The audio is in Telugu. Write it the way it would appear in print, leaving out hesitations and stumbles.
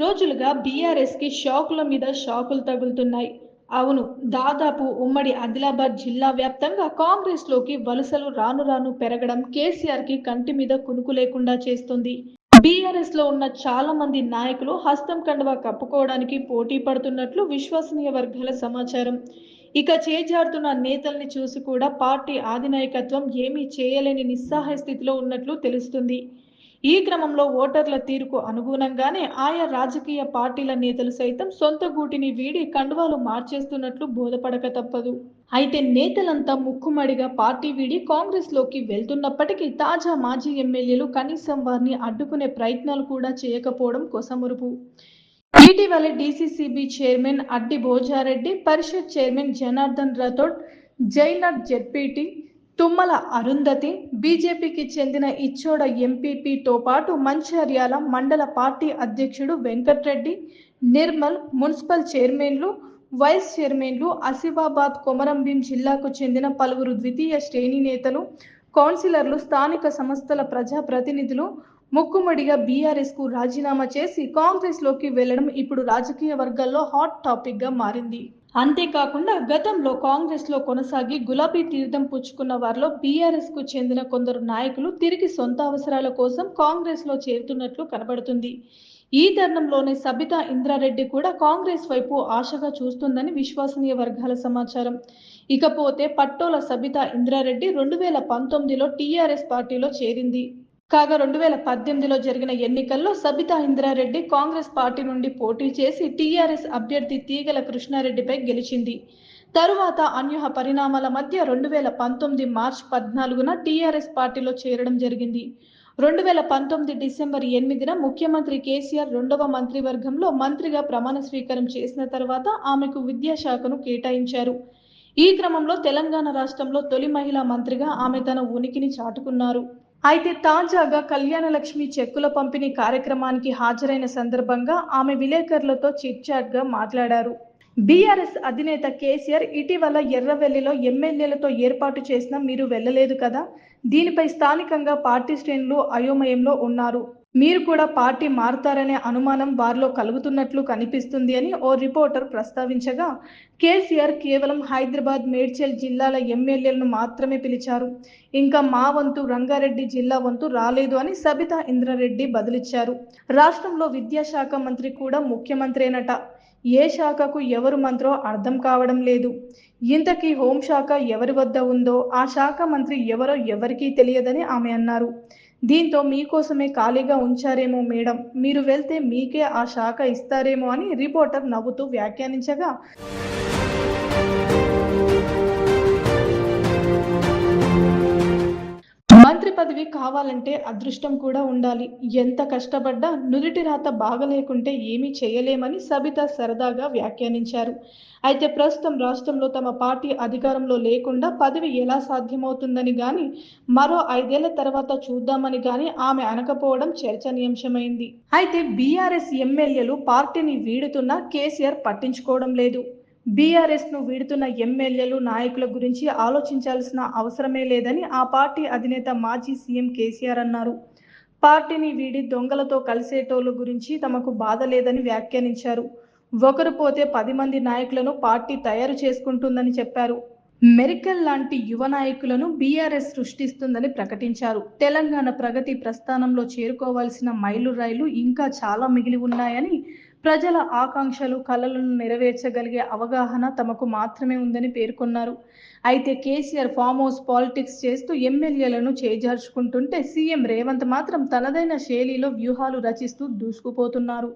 రోజులుగా బీఆర్ఎస్కి షాకుల మీద షాకులు తగులుతున్నాయి. అవును, దాదాపు ఉమ్మడి ఆదిలాబాద్ జిల్లా వ్యాప్తంగా కాంగ్రెస్లోకి వలసలు రాను రాను పెరగడం కేసీఆర్కి కంటి మీద కునుకు లేకుండా చేస్తుంది. బీఆర్ఎస్లో ఉన్న చాలా మంది నాయకులు హస్తం కండువా కప్పుకోవడానికి పోటీ పడుతున్నట్లు విశ్వసనీయ వర్గాల సమాచారం. ఇక చేజారుతున్న నేతల్ని చూసి కూడా పార్టీ అధినాయకత్వం ఏమీ చేయలేని నిస్సహాయ స్థితిలో ఉన్నట్లు తెలుస్తుంది. ఈ క్రమంలో ఓటర్ల తీరుకు అనుగుణంగానే ఆయా రాజకీయ పార్టీల నేతలు సైతం సొంత గూటిని వీడి కండువాలు మార్చేస్తున్నట్లు బోధపడక తప్పదు. అయితే నేతలంతా ముక్కుమడిగా పార్టీ వీడి కాంగ్రెస్లోకి వెళ్తున్నప్పటికీ తాజా మాజీ ఎమ్మెల్యేలు కనీసం వారిని అడ్డుకునే ప్రయత్నాలు కూడా చేయకపోవడం కొసమురుపు. ఇటీవలే డీసీసీబీ చైర్మన్ అడ్డి భోజారెడ్డి, పరిషత్ చైర్మన్ జనార్దన్ రాథోడ్, జైనత్ జెడ్పీటీ తుమ్మల అరుంధతి, బీజేపీకి చెందిన ఇచ్చోడ ఎంపీపీతో పాటు మంచిర్యాల మండల పార్టీ అధ్యక్షుడు వెంకట్రెడ్డి, నిర్మల్ మున్సిపల్ చైర్మన్లు, వైస్ చైర్మన్లు, ఆసిఫాబాద్ కొమరంభీం జిల్లాకు చెందిన పలువురు ద్వితీయ శ్రేణి నేతలు, కౌన్సిలర్లు, స్థానిక సంస్థల ప్రజాప్రతినిధులు ముక్కుముడిగా బీఆర్ఎస్కు రాజీనామా చేసి కాంగ్రెస్లోకి వెళ్లడం ఇప్పుడు రాజకీయ వర్గాల్లో హాట్ టాపిక్గా మారింది. అంతేకాకుండా గతంలో కాంగ్రెస్లో కొనసాగి గులాబీ తీర్థం పుచ్చుకున్న వారిలో బీఆర్ఎస్కు చెందిన కొందరు నాయకులు తిరిగి సొంత అవసరాల కోసం కాంగ్రెస్లో చేరుతున్నట్లు కనబడుతుంది. ఈ తరుణంలోనే సబితా ఇంద్రారెడ్డి కూడా కాంగ్రెస్ వైపు ఆశగా చూస్తుందని విశ్వసనీయ వర్గాల సమాచారం. ఇకపోతే పట్టోల సబితా ఇంద్రారెడ్డి 2019లో టీఆర్ఎస్ పార్టీలో చేరింది. కాగా 2018లో జరిగిన ఎన్నికల్లో సబితా ఇంద్రారెడ్డి కాంగ్రెస్ పార్టీ నుండి పోటీ చేసి టీఆర్ఎస్ అభ్యర్థి తీగల కృష్ణారెడ్డిపై గెలిచింది. తరువాత అన్యూహ పరిణామాల మధ్య 2019 మార్చి 14న టీఆర్ఎస్ పార్టీలో చేరడం జరిగింది. 2019 డిసెంబర్ 8న ముఖ్యమంత్రి కేసీఆర్ రెండవ మంత్రివర్గంలో మంత్రిగా ప్రమాణ స్వీకారం చేసిన తర్వాత ఆమెకు విద్యాశాఖను కేటాయించారు. ఈ క్రమంలో తెలంగాణ రాష్ట్రంలో తొలి మహిళా మంత్రిగా ఆమె తన ఉనికిని చాటుకున్నారు. అయితే తాజాగా కళ్యాణలక్ష్మి చెక్కుల పంపిణీ కార్యక్రమానికి హాజరైన సందర్భంగా ఆమె విలేకరులతో చిట్చాట్గా మాట్లాడారు. బీఆర్ఎస్ అధినేత కేసీఆర్ ఇటీవల ఎర్రవెల్లిలో ఎమ్మెల్యేలతో ఏర్పాటు చేసిన మీరు వెళ్ళలేదు కదా, దీనిపై స్థానికంగా పార్టీ శ్రేణులు అయోమయంలో ఉన్నారు. మీరు కూడా పార్టీ మారుతారనే అనుమానం వారిలో కలుగుతున్నట్లు కనిపిస్తుంది అని ఓ రిపోర్టర్ ప్రస్తావించగా, కేసీఆర్ కేవలం హైదరాబాద్, మేడ్చల్ జిల్లాల ఎమ్మెల్యేలను మాత్రమే పిలిచారు. ఇంకా మా వంతు రంగారెడ్డి జిల్లా వంతు రాలేదు అని సబితా ఇంద్రారెడ్డి బదులిచ్చారు. రాష్ట్రంలో విద్యాశాఖ మంత్రి కూడా ముఖ్యమంత్రేనట. ఏ శాఖకు ఎవరు మంత్రో అర్థం కావడం లేదు. ఇంతకీ హోంశాఖ ఎవరి వద్ద ఉందో ఆ శాఖ మంత్రి ఎవరో ఎవరికీ తెలియదని ఆమె అన్నారు. దీంతో మీకోసమే ఖాళీగా ఉంచారేమో మేడం, మీరు వెళ్తే మీకే ఆ శాఖ ఇస్తారేమో అని రిపోర్టర్ నవ్వుతూ వ్యాఖ్యానించగా, మంత్రి పదవి కావాలంటే అదృష్టం కూడా ఉండాలి. ఎంత కష్టపడ్డా నుదుటి రాత బాగలేకుంటే ఏమీ చేయలేమని సబితా సరదాగా వ్యాఖ్యానించారు. అయితే ప్రస్తుతం రాష్ట్రంలో తమ పార్టీ అధికారంలో లేకుండా పదవి ఎలా సాధ్యమవుతుందని గాని, మరో 5 ఏళ్ల తర్వాత చూద్దామని గాని ఆమె అనకపోవడం చర్చనీయాంశమైంది. అయితే బీఆర్ఎస్ ఎమ్మెల్యేలు పార్టీని వీడుతున్నా కేసీఆర్ పట్టించుకోవడం లేదు. బీఆర్ఎస్ను వీడుతున్న ఎమ్మెల్యేలు, నాయకుల గురించి ఆలోచించాల్సిన అవసరమే లేదని ఆ పార్టీ అధినేత మాజీ సీఎం కేసీఆర్ అన్నారు. పార్టీని వీడి దొంగలతో కలిసేటోళ్ల గురించి తమకు బాధ లేదని వ్యాఖ్యానించారు. ఒకరు పోతే 10 మంది నాయకులను పార్టీ తయారు చేసుకుంటుందని చెప్పారు. మెరికల్ లాంటి యువ నాయకులను బీఆర్ఎస్ సృష్టిస్తుందని ప్రకటించారు. తెలంగాణ ప్రగతి ప్రస్థానంలో చేరుకోవాల్సిన మైలురాయిలు ఇంకా చాలా మిగిలి ఉన్నాయని, ప్రజల ఆకాంక్షలు, కలలను నెరవేర్చగలిగే అవగాహన తమకు మాత్రమే ఉందని పేర్కొన్నారు. అయితే కేసీఆర్ ఫామ్ హౌస్ పాలిటిక్స్ చేస్తూ ఎమ్మెల్యేలను చేజార్చుకుంటుంటే సీఎం రేవంత్ మాత్రం తనదైన శైలిలో వ్యూహాలు రచిస్తూ దూసుకుపోతున్నారు.